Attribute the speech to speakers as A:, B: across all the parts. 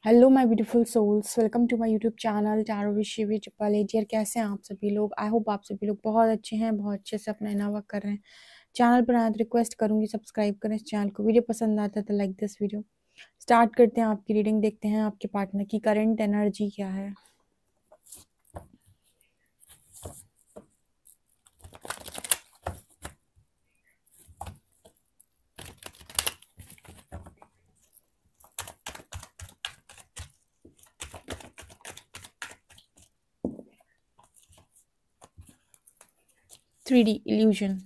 A: Hello my beautiful souls, welcome to my YouTube channel tarot with Shivi triple eight. यार कैसे हैं आप सभी लोग? आई होप आप सभी लोग बहुत अच्छे हैं, बहुत अच्छे से अपना इना वर्क कर रहे हैं। चैनल पर आए तो रिक्वेस्ट करूंगी सब्सक्राइब करें इस चैनल को। वीडियो पसंद आता है तो लाइक दिस वीडियो। स्टार्ट करते हैं आपकी रीडिंग, देखते हैं आपके पार्टनर की करंट एनर्जी क्या है। Three D illusion.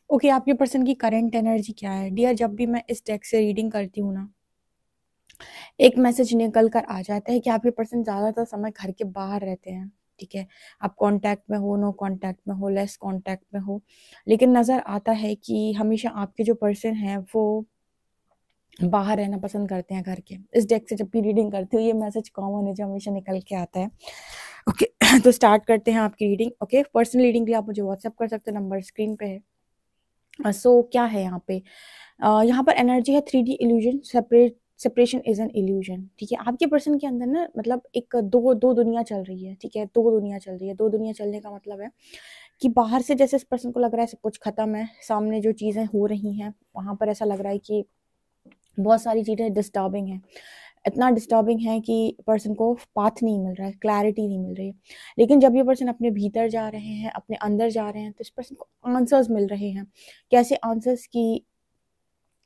A: ओके, आपके पर्सन की करंट एनर्जी क्या है डियर? जब भी मैं इस डेक से रीडिंग करती हूँ ना, एक मैसेज निकल कर आ जाता है कि आपके पर्सन ज्यादातर समय घर के बाहर रहते हैं। ठीक है, आप कांटेक्ट में हो, नो कांटेक्ट में हो, लेस कांटेक्ट में हो, लेकिन नजर आता है कि हमेशा आपके जो पर्सन है वो बाहर रहना पसंद करते हैं घर के। इस डेक से जब भी रीडिंग करती हूँ ये मैसेज कॉमन है जो हमेशा निकल के आता है। ओके तो स्टार्ट करते हैं आपकी रीडिंग। ओके, पर्सनल रीडिंग के लिए आप मुझे व्हाट्सएप कर सकते हो, नंबर स्क्रीन पे है। सो क्या है यहाँ पे? यहाँ पर एनर्जी है 3D illusion, separation is an illusion. ठीक है, आपके पर्सन के अंदर ना मतलब एक दो दो दुनिया चल रही है। ठीक है, दो दुनिया चल रही है। दो दुनिया चलने का मतलब है कि बाहर से जैसे इस पर्सन को लग रहा है सब कुछ खत्म है, सामने जो चीजें हो रही हैं वहां पर ऐसा लग रहा है कि बहुत सारी चीजें डिस्टर्बिंग है। इतना डिस्टर्बिंग है कि पर्सन को पाथ नहीं मिल रहा है, क्लैरिटी नहीं मिल रही है। लेकिन जब ये पर्सन अपने भीतर जा रहे हैं, अपने अंदर जा रहे हैं, तो इस पर्सन को आंसर्स मिल रहे हैं। कैसे आंसर्स? की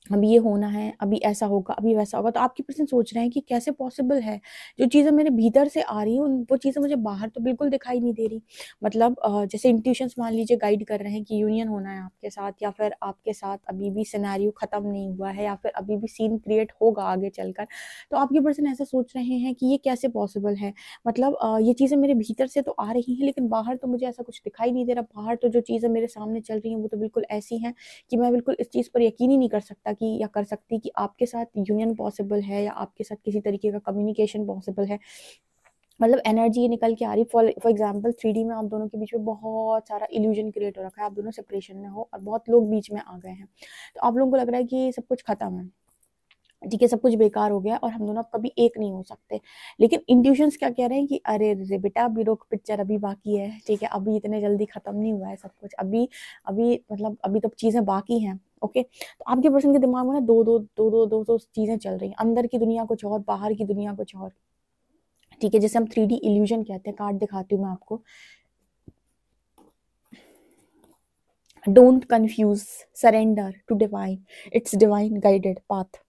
A: अभी ये होना है, अभी ऐसा होगा, अभी वैसा होगा। तो आपकी पर्सन सोच रहे हैं कि कैसे पॉसिबल है जो चीज़ें मेरे भीतर से आ रही हैं वो चीज़ें मुझे बाहर तो बिल्कुल दिखाई नहीं दे रही। मतलब जैसे इंट्यूशंस मान लीजिए गाइड कर रहे हैं कि यूनियन होना है आपके साथ, या फिर आपके साथ अभी भी सिनेरियो खत्म नहीं हुआ है, या फिर अभी भी सीन क्रिएट होगा आगे चलकर। तो आपके पर्सन ऐसा सोच रहे हैं कि ये कैसे पॉसिबल है। मतलब ये चीज़ें मेरे भीतर से तो आ रही हैं लेकिन बाहर तो मुझे ऐसा कुछ दिखाई नहीं दे रहा। बाहर तो जो चीज़ें मेरे सामने चल रही हैं वो तो बिल्कुल ऐसी हैं कि मैं बिल्कुल इस चीज़ पर यकीन ही नहीं कर सकता कि या कर सकती कि आपके साथ यूनियन पॉसिबल है या आपके साथ किसी तरीके का कम्युनिकेशन पॉसिबल है। मतलब एनर्जी ये निकल के आ रही। फॉर एग्जाम्पल 3D में आप दोनों के बीच में बहुत सारा इल्यूजन क्रिएट हो रखा है, आप दोनों सेपरेशन में हो और बहुत लोग बीच में आ गए हैं। तो आप लोगों को लग रहा है कि सब कुछ खत्म है, ठीक है, सब कुछ बेकार हो गया और हम दोनों अब कभी एक नहीं हो सकते। लेकिन इंट्यूशंस क्या कह रहे हैं कि अरे रे बेटा अभी रुक, पिक्चर अभी बाकी है। ठीक है, अभी इतने जल्दी खत्म नहीं हुआ है सब कुछ, अभी अभी मतलब अभी तो चीजें बाकी हैं। ओके, तो आपके पर्सन के दिमाग में ना दो चीजें चल रही हैं। अंदर की दुनिया कुछ और, बाहर की दुनिया कुछ और। ठीक है, जैसे हम 3D इल्यूजन कहते हैं। कार्ड दिखाती हूँ मैं आपको। Don't confuse, surrender to divine, it's divine guided path.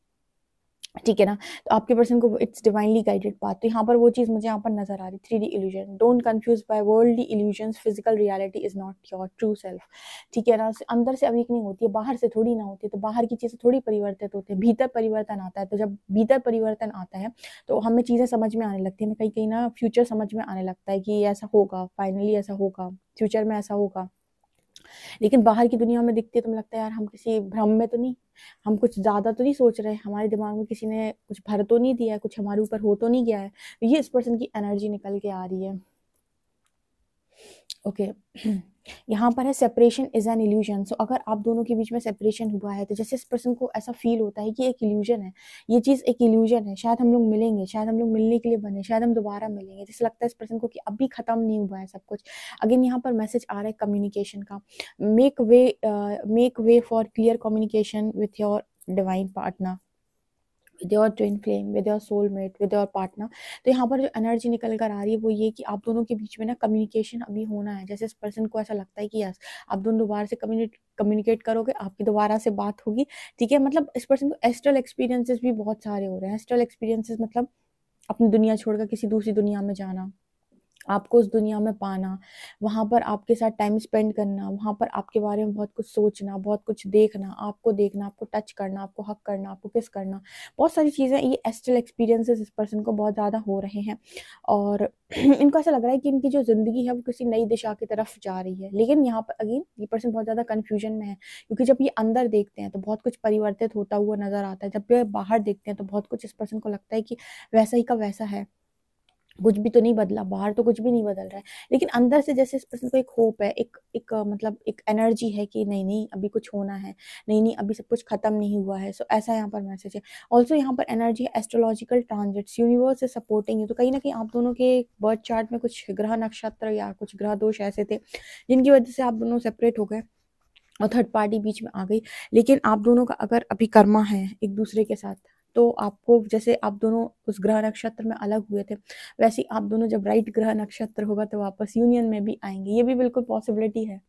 A: ठीक है ना, तो आपके पर्सन को इट्स डिवाइनली गाइडेड पाथ। तो यहाँ पर वो चीज मुझे यहाँ पर नजर आ रही। 3D illusion, don't confuse by worldly illusions, physical reality is not your true self. ठीक है ना, अंदर से अवीक नहीं होती है, बाहर से थोड़ी ना होती है। तो बाहर की चीजें थोड़ी परिवर्तित होती है, भीतर परिवर्तन आता है। तो जब भीतर परिवर्तन आता है तो हमें चीजें समझ में आने लगती है, हमें कहीं कहीं ना फ्यूचर समझ में आने लगता है कि ऐसा होगा, फाइनली ऐसा होगा, फ्यूचर में ऐसा होगा। लेकिन बाहर की दुनिया में दिखती है तो हमें लगता है यार हम किसी भ्रम में तो नहीं, हम कुछ ज़्यादा तो नहीं सोच रहे, हमारे दिमाग में किसी ने कुछ भर तो नहीं दिया है, कुछ हमारे ऊपर हो तो नहीं गया है। ये इस पर्सन की एनर्जी निकल के आ रही है। ओके यहाँ पर है सेपरेशन इज एन इल्यूजन। सो अगर आप दोनों के बीच में सेपरेशन हुआ है तो जैसे इस पर्सन को ऐसा फील होता है कि एक इल्यूजन है, ये चीज़ एक इल्यूजन है, शायद हम लोग मिलेंगे, शायद हम लोग मिलने के लिए बने, शायद हम दोबारा मिलेंगे, जैसे लगता है इस पर्सन को कि अभी खत्म नहीं हुआ है सब कुछ। अगेन यहाँ पर मैसेज आ रहा है कम्युनिकेशन का, make way for clear communication with your divine partner, with your twin flame, with your soulmate, with your partner. तो यहाँ पर जो एनर्जी निकल कर आ रही है वो ये कि आप दोनों के बीच में ना कम्युनिकेशन अभी होना है। जैसे इस पर्सन को ऐसा लगता है कि यस आप दोनों दोबारा से कम्युनिकेट करोगे, आपकी दोबारा से बात होगी, ठीक है। मतलब इस पर्सन को एस्ट्रल एक्सपीरियंसेस भी बहुत सारे हो रहे हैं। एस्ट्रल एक्सपीरियंसेस मतलब अपनी दुनिया छोड़कर किसी दूसरी दुनिया में जाना, आपको उस दुनिया में पाना, वहाँ पर आपके साथ टाइम स्पेंड करना, वहाँ पर आपके बारे में बहुत कुछ सोचना, बहुत कुछ देखना, आपको टच करना, आपको हक करना, आपको किस करना, बहुत सारी चीज़ें, ये एस्ट्रल एक्सपीरियंसेस इस पर्सन को बहुत ज़्यादा हो रहे हैं। और इनको ऐसा लग रहा है कि इनकी जो ज़िंदगी है वो किसी नई दिशा की तरफ जा रही है। लेकिन यहाँ पर अगेन ये पर्सन बहुत ज़्यादा कन्फ्यूजन में है, क्योंकि जब ये अंदर देखते हैं तो बहुत कुछ परिवर्तित होता हुआ नज़र आता है, जब ये बाहर देखते हैं तो बहुत कुछ इस पर्सन को लगता है कि वैसा ही का वैसा है, कुछ भी तो नहीं बदला, बाहर तो कुछ भी नहीं बदल रहा है। लेकिन अंदर से जैसे इस पर्सन को एक होप है, मतलब एक एनर्जी है कि नहीं नहीं अभी कुछ होना है, नहीं नहीं अभी सब कुछ खत्म नहीं हुआ है। सो ऐसा यहाँ पर मैसेज है। ऑल्सो यहाँ पर एनर्जी है astrological transits, universe is supporting you. तो कहीं ना कहीं आप दोनों के बर्थ चार्ट में कुछ ग्रह नक्षत्र या कुछ ग्रह दोष ऐसे थे जिनकी वजह से आप दोनों सेपरेट हो गए और थर्ड पार्टी बीच में आ गई। लेकिन आप दोनों का अगर अभी कर्मा है एक दूसरे के साथ, तो आपको जैसे आप दोनों उस ग्रह नक्षत्र में अलग हुए थे, वैसे ही आप दोनों जब राइट ग्रह नक्षत्र होगा तो वापस यूनियन में भी आएंगे, ये भी बिल्कुल पॉसिबिलिटी है,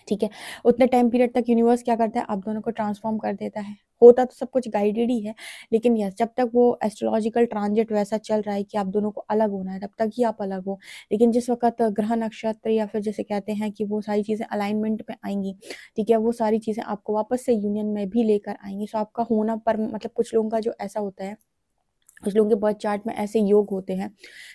A: ठीक है। उतने टाइम पीरियड तक यूनिवर्स क्या करता है, आप दोनों को ट्रांसफॉर्म कर देता है। होता तो सब कुछ गाइडेड ही है, लेकिन यस जब तक वो एस्ट्रोलॉजिकल ट्रांजिट वैसा चल रहा है कि आप दोनों को अलग होना है, तब तक ही आप अलग हो। लेकिन जिस वक्त ग्रह नक्षत्र या फिर जैसे कहते हैं कि वो सारी चीज़ें अलाइनमेंट में आएंगी, ठीक है, वो सारी चीज़ें आपको वापस से यूनियन में भी लेकर आएंगी। सो आपका होना पर मतलब कुछ लोगों का जो ऐसा होता है, कुछ लोगों के बर्थ चार्ट में ऐसे योग होते हैं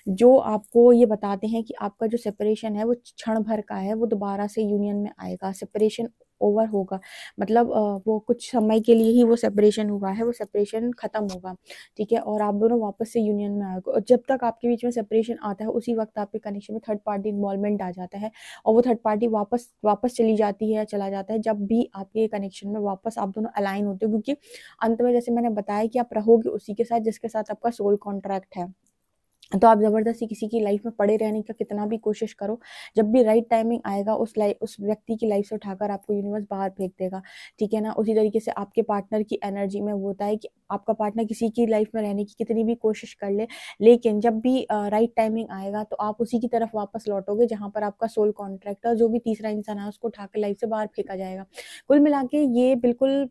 A: जो आपको ये बताते हैं कि आपका जो सेपरेशन है वो क्षण भर का है, वो दोबारा से यूनियन में आएगा, सेपरेशन ओवर होगा। मतलब वो कुछ समय के लिए ही वो सेपरेशन हुआ है, वो सेपरेशन खत्म होगा, ठीक है, और आप दोनों वापस से यूनियन में आएगा। और जब तक आपके बीच में सेपरेशन आता है उसी वक्त आपके कनेक्शन में थर्ड पार्टी इन्वॉल्वमेंट आ जाता है, और वो थर्ड पार्टी वापस वापस चली जाती है, चला जाता है जब भी आपके कनेक्शन में वापस आप दोनों अलाइन होते हो। क्योंकि अंत में जैसे मैंने बताया कि आप रहोगे उसी के साथ जिसके साथ आपका सोल कॉन्ट्रैक्ट है। तो आप ज़बरदस्ती किसी की लाइफ में पड़े रहने का कितना भी कोशिश करो, जब भी राइट टाइमिंग आएगा उस व्यक्ति की लाइफ से उठाकर आपको यूनिवर्स बाहर फेंक देगा, ठीक है ना। उसी तरीके से आपके पार्टनर की एनर्जी में वो होता है कि आपका पार्टनर किसी की लाइफ में रहने की कितनी भी कोशिश कर ले, लेकिन जब भी राइट टाइमिंग आएगा तो आप उसी की तरफ वापस लौटोगे जहाँ पर आपका सोल कॉन्ट्रैक्ट है, जो भी तीसरा इंसान है उसको उठाकर लाइफ से बाहर फेंका जाएगा। कुल मिला के ये बिल्कुल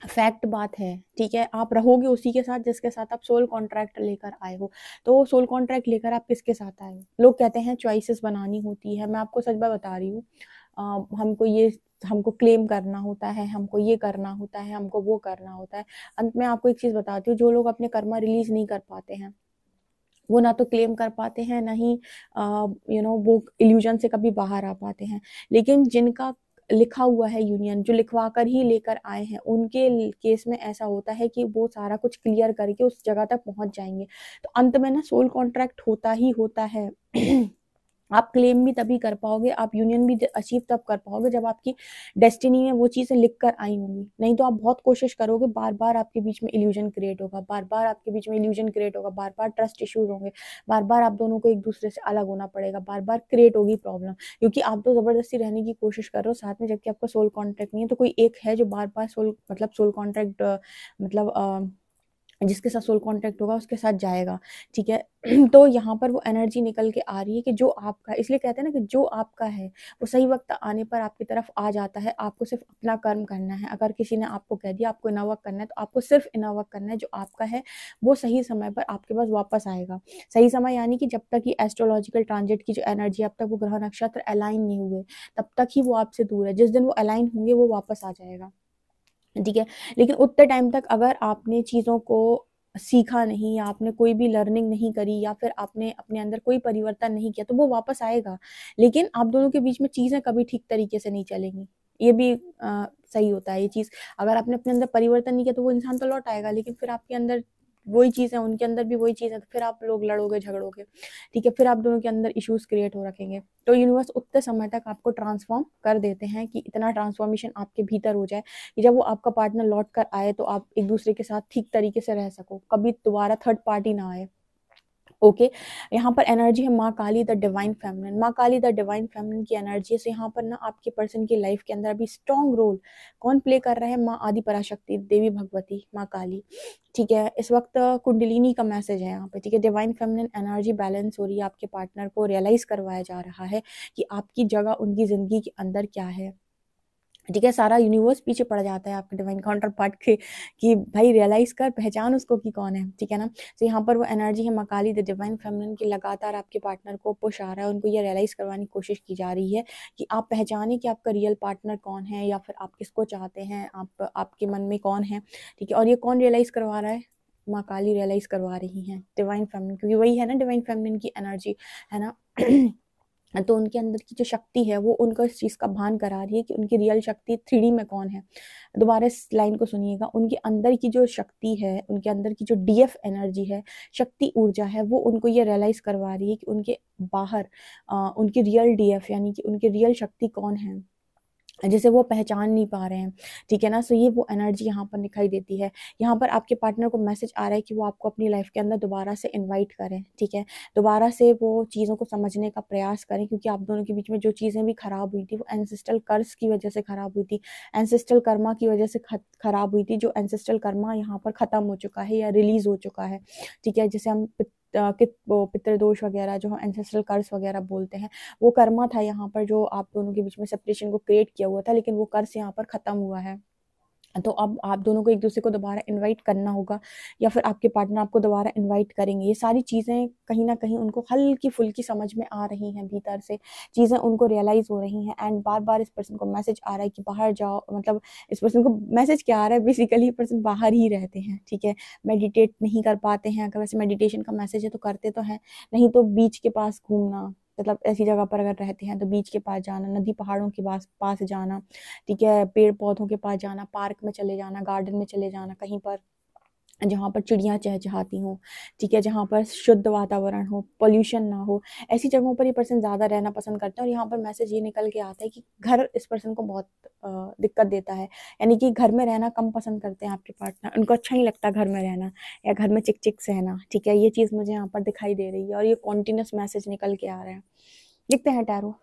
A: फैक्ट बात है, ठीक है। आप रहोगे उसी के साथ जिसके साथ आप सोल कॉन्ट्रैक्ट लेकर आए हो। तो सोल कॉन्ट्रैक्ट लेकर आप किसके साथ आए हो? लोग कहते हैं चॉइसेस बनानी होती है, मैं आपको सच बात बता रही हूँ। हमको क्लेम करना होता है, हमको ये करना होता है, हमको वो करना होता है। अंत में आपको एक चीज बताती हूँ, जो लोग अपने कर्मा रिलीज नहीं कर पाते हैं वो ना तो क्लेम कर पाते हैं, ना ही वो इल्यूजन से कभी बाहर आ पाते हैं। लेकिन जिनका लिखा हुआ है यूनियन, जो लिखवा कर ही लेकर आए हैं, उनके केस में ऐसा होता है कि वो सारा कुछ क्लियर करके उस जगह तक पहुंच जाएंगे। तो अंत में ना सोल कॉन्ट्रैक्ट होता ही होता है। आप क्लेम भी तभी कर पाओगे, आप यूनियन भी अचीव तब कर पाओगे जब आपकी डेस्टिनी में वो चीज़ें लिख कर आई होंगी। नहीं तो आप बहुत कोशिश करोगे, बार बार आपके बीच में इल्यूजन क्रिएट होगा, बार बार आपके बीच में इल्यूजन क्रिएट होगा, बार बार ट्रस्ट इश्यूज होंगे, बार बार आप दोनों को एक दूसरे से अलग होना पड़ेगा, बार बार क्रिएट होगी प्रॉब्लम, क्योंकि आप तो जबरदस्ती रहने की कोशिश कर रहे हो साथ में, जबकि आपका सोल कॉन्ट्रैक्ट नहीं है। तो कोई एक है जो बार बार सोल कॉन्ट्रैक्ट मतलब जिसके साथ सोल कॉन्ट्रैक्ट होगा उसके साथ जाएगा, ठीक है। तो यहाँ पर वो एनर्जी निकल के आ रही है कि जो आपका, इसलिए कहते हैं ना कि जो आपका है वो सही वक्त आने पर आपकी तरफ आ जाता है। आपको सिर्फ अपना कर्म करना है। अगर किसी ने आपको कह दिया आपको इनर वर्क करना है, तो आपको सिर्फ इनर वर्क करना है। जो आपका है वो सही समय पर आपके पास वापस आएगा। सही समय यानी कि जब तक ये एस्ट्रोलॉजिकल ट्रांजिट की जो एनर्जी, अब तक वो ग्रह नक्षत्र अलाइन नहीं हुए, तब तक ही वो आपसे दूर है। जिस दिन वो अलाइन होंगे वो वापस आ जाएगा, ठीक है। लेकिन उतने टाइम तक अगर आपने चीज़ों को सीखा नहीं या आपने कोई भी लर्निंग नहीं करी या फिर आपने अपने अंदर कोई परिवर्तन नहीं किया, तो वो वापस आएगा। लेकिन आप दोनों के बीच में चीज़ें कभी ठीक तरीके से नहीं चलेंगी। ये भी सही होता है ये चीज़। अगर आपने अपने अंदर परिवर्तन नहीं किया तो वो इंसान तो लौट आएगा, लेकिन फिर आपके अंदर वही चीज़ है, उनके अंदर भी वही चीज़ है, तो फिर आप लोग लड़ोगे, झगड़ोगे, ठीक है? फिर आप दोनों के अंदर इश्यूज़ क्रिएट हो रखेंगे। तो यूनिवर्स उतने समय तक आपको ट्रांसफ़ॉर्म कर देते हैं कि इतना ट्रांसफ़ॉर्मेशन आपके भीतर हो जाए कि जब वो आपका पार्टनर लौट कर आए तो आप एक-दूसरे के साथ ठीक तरीके से रह सको। कभी दोबारा थर्ड पार्टी ना आए। ओके, यहाँ पर एनर्जी है माँ काली द डिवाइन फेमिनिन। माँ काली द डिवाइन फेमिनिन की एनर्जी है। सो यहाँ पर ना आपके पर्सन की लाइफ के अंदर अभी स्ट्रॉन्ग रोल कौन प्ले कर रहा है? माँ आदि पराशक्ति, देवी भगवती, माँ काली, ठीक है? इस वक्त कुंडलिनी का मैसेज है यहाँ पे, ठीक है? डिवाइन फेमिनिन एनर्जी बैलेंस हो रही है। आपके पार्टनर को रियलाइज करवाया जा रहा है कि आपकी जगह उनकी जिंदगी के अंदर क्या है, ठीक है? सारा यूनिवर्स पीछे पड़ जाता है आपके डिवाइन काउंटर पार्ट के कि भाई रियलाइज कर, पहचान उसको कि कौन है, ठीक है ना? तो यहाँ पर वो एनर्जी है मकाली द डिवाइन फेमिनिन की, लगातार आपके पार्टनर को पुश आ रहा है, उनको ये रियलाइज करवाने की कोशिश की जा रही है कि आप पहचाने कि आपका रियल पार्टनर कौन है या फिर आप किसको चाहते हैं, आपके मन में कौन है, ठीक है? और ये कौन रियलाइज करवा रहा है? माँ काली रियलाइज करवा रही हैं, डिवाइन फेमिनिन, क्योंकि वही है ना डिवाइन फेमिनिन की एनर्जी, है ना? तो उनके अंदर की जो शक्ति है वो उनको इस चीज़ का भान करा रही है कि उनकी रियल शक्ति 3D में कौन है। दोबारा इस लाइन को सुनिएगा, उनके अंदर की जो शक्ति है, उनके अंदर की जो डीएफ एनर्जी है, शक्ति ऊर्जा है, वो उनको ये रियलाइज करवा रही है कि उनके बाहर उनकी रियल डीएफ यानी कि उनकी रियल शक्ति कौन है, जिसे वो पहचान नहीं पा रहे हैं, ठीक है ना? सो ये वो एनर्जी यहाँ पर दिखाई देती है। यहाँ पर आपके पार्टनर को मैसेज आ रहा है कि वो आपको अपनी लाइफ के अंदर दोबारा से इनवाइट करें, ठीक है? दोबारा से वो चीज़ों को समझने का प्रयास करें, क्योंकि आप दोनों के बीच में जो चीज़ें भी खराब हुई थी वो एंसेस्ट्रल कर्स की वजह से खराब हुई थी, एंसेस्ट्रल कर्मा की वजह से खराब हुई थी। जो एंसेस्ट्रल कर्मा यहाँ पर खत्म हो चुका है या रिलीज हो चुका है, ठीक है? जिसे हम वो पितृदोष वगैरह, जो एंसेस्ट्रल कर्स वगैरह बोलते हैं, वो कर्मा था यहाँ पर जो आप दोनों के बीच में सेपरेशन को क्रिएट किया हुआ था, लेकिन वो कर्स यहाँ पर खत्म हुआ है। तो अब आप दोनों को एक दूसरे को दोबारा इनवाइट करना होगा या फिर आपके पार्टनर आपको दोबारा इनवाइट करेंगे। ये सारी चीज़ें कहीं ना कहीं उनको हल्की फुल्की समझ में आ रही हैं, भीतर से चीज़ें उनको रियलाइज हो रही हैं। एंड बार बार इस पर्सन को मैसेज आ रहा है कि बाहर जाओ, मतलब इस पर्सन को मैसेज क्या आ रहा है, बेसिकली पर्सन बाहर ही रहते हैं, ठीक है? मेडिटेट नहीं कर पाते हैं, अगर वैसे मेडिटेशन का मैसेज है तो करते तो हैं, नहीं तो बीच के पास घूमना, मतलब ऐसी जगह पर अगर रहते हैं तो बीच के पास जाना, नदी पहाड़ों के पास पास जाना, ठीक है? पेड़ पौधों के पास जाना, पार्क में चले जाना, गार्डन में चले जाना, कहीं पर जहाँ पर चिड़ियाँ चहचहाती हों, ठीक है? जहाँ पर शुद्ध वातावरण हो, पॉल्यूशन ना हो, ऐसी जगहों पर ये पर्सन ज़्यादा रहना पसंद करते हैं। और यहाँ पर मैसेज ये निकल के आता है कि घर इस पर्सन को बहुत दिक्कत देता है, यानी कि घर में रहना कम पसंद करते हैं आपके पार्टनर, उनको अच्छा नहीं लगता घर में रहना या घर में चिक-चिक सहना, ठीक है? ये चीज़ मुझे यहाँ पर दिखाई दे रही है और ये कॉन्टिन्यूअस मैसेज निकल के आ रहा है। देखते हैं टैरो।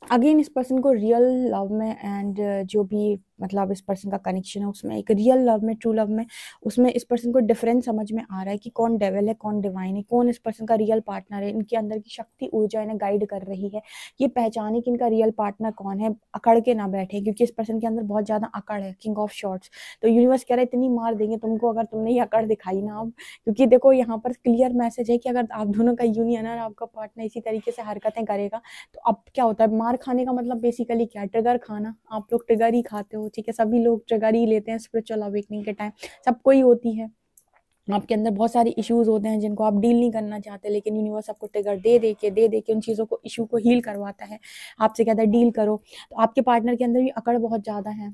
A: अगेन इस पर्सन को रियल लव में एंड जो भी मतलब इस पर्सन का कनेक्शन है उसमें, एक रियल लव में, ट्रू लव में, उसमें इस पर्सन को डिफरेंस समझ में आ रहा है कि कौन डेविल है, कौन डिवाइन है, कौन इस पर्सन का रियल पार्टनर है। इनके अंदर की शक्ति ऊर्जा इन्हें गाइड कर रही है ये पहचाने कि इनका रियल पार्टनर कौन है, अकड़ के ना बैठे, क्योंकि इस पर्सन के अंदर बहुत ज़्यादा अकड़ है, किंग ऑफ शॉर्ट्स। तो यूनिवर्स कह रहा है इतनी मार देंगे तुमको अगर तुमने ये अकड़ दिखाई ना अब, क्योंकि देखो यहाँ पर क्लियर मैसेज है कि अगर आप दोनों का यूनियन है, आपका पार्टनर इसी तरीके से हरकतें करेगा तो अब क्या होता है, मार खाने का मतलब बेसिकली क्या, ट्रिगर खाना। आप लोग ट्रिगर ही खाते हो, ठीक है? सभी लोग ट्रिगर ही लेते हैं स्पिरिचुअल अवेकनिंग के टाइम, सबको ही होती है। आपके अंदर बहुत सारे इश्यूज होते हैं जिनको आप डील नहीं करना चाहते, लेकिन यूनिवर्स आपको ट्रिगर दे दे के उन चीज़ों को, इशू को हील करवाता है, आपसे कहता है डील करो। तो आपके पार्टनर के अंदर भी अकड़ बहुत ज़्यादा है,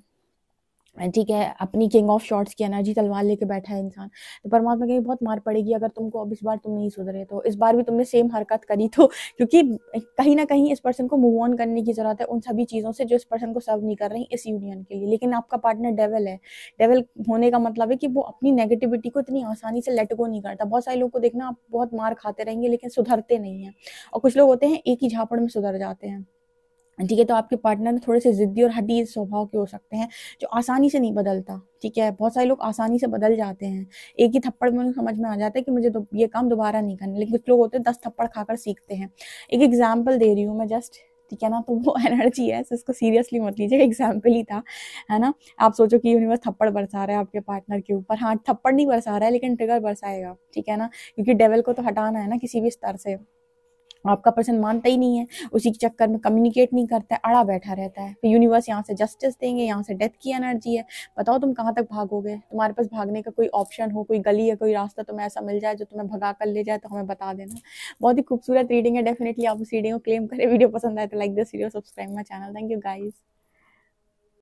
A: ठीक है, अपनी किंग ऑफ शॉट्स की एनर्जी तलवार लेके बैठा है इंसान, तो परमात्मा कहेंगे बहुत मार पड़ेगी अगर तुमको अब इस बार तुम नहीं सुधरे तो, इस बार भी तुमने सेम हरकत करी तो, क्योंकि कहीं ना कहीं इस पर्सन को मूव ऑन करने की जरूरत है उन सभी चीज़ों से जो इस पर्सन को सर्व नहीं कर रही इस यूनियन के लिए। लेकिन आपका पार्टनर डेविल है। डेविल होने का मतलब है कि वो अपनी नेगेटिविटी को इतनी आसानी से लेट गो नहीं करता। बहुत सारे लोग को देखना, आप बहुत मार खाते रहेंगे लेकिन सुधरते नहीं हैं, और कुछ लोग होते हैं एक ही झापड़ में सुधर जाते हैं। ठीक है, तो आपके पार्टनर थोड़े से जिद्दी और हठी स्वभाव के हो सकते हैं जो आसानी से नहीं बदलता। ठीक है, बहुत सारे लोग आसानी से बदल जाते हैं, एक ही थप्पड़ में उन्हें समझ में आ जाता है कि मुझे तो ये काम दोबारा नहीं करना। लेकिन कुछ लोग होते हैं 10 थप्पड़ खाकर सीखते हैं। एक एग्जाम्पल दे रही हूँ मैं जस्ट, ठीक है ना, तो वो एनर्जी है, इसको सीरियसली मत लीजिएगा, एग्जाम्पल ही था, है ना। आप सोचो कि यूनिवर्स थप्पड़ बरसा रहा है आपके पार्टनर के ऊपर, हाँ थप्पड़ नहीं बरसा रहा है लेकिन ट्रिगर बरसाएगा, ठीक है ना, क्योंकि डेविल को तो हटाना है ना किसी भी स्तर से। आपका पर्सन मानता ही नहीं है, उसी के चक्कर में कम्युनिकेट नहीं करता है, अड़ा बैठा रहता है। तो यूनिवर्स यहाँ से जस्टिस देंगे, यहाँ से डेथ की एनर्जी है। बताओ तुम कहाँ तक भागोगे? तुम्हारे पास भागने का कोई ऑप्शन हो, कोई गली या कोई रास्ता तुम्हें ऐसा मिल जाए जो तुम्हें भगा कर ले जाए तो हमें बता देना। बहुत ही खूबसूरत रीडिंग है, डेफिनेटली आप उस रीडिंग को क्लेम करें। वीडियो पसंद आए तो like this video, subscribe my channel. Thank you guys.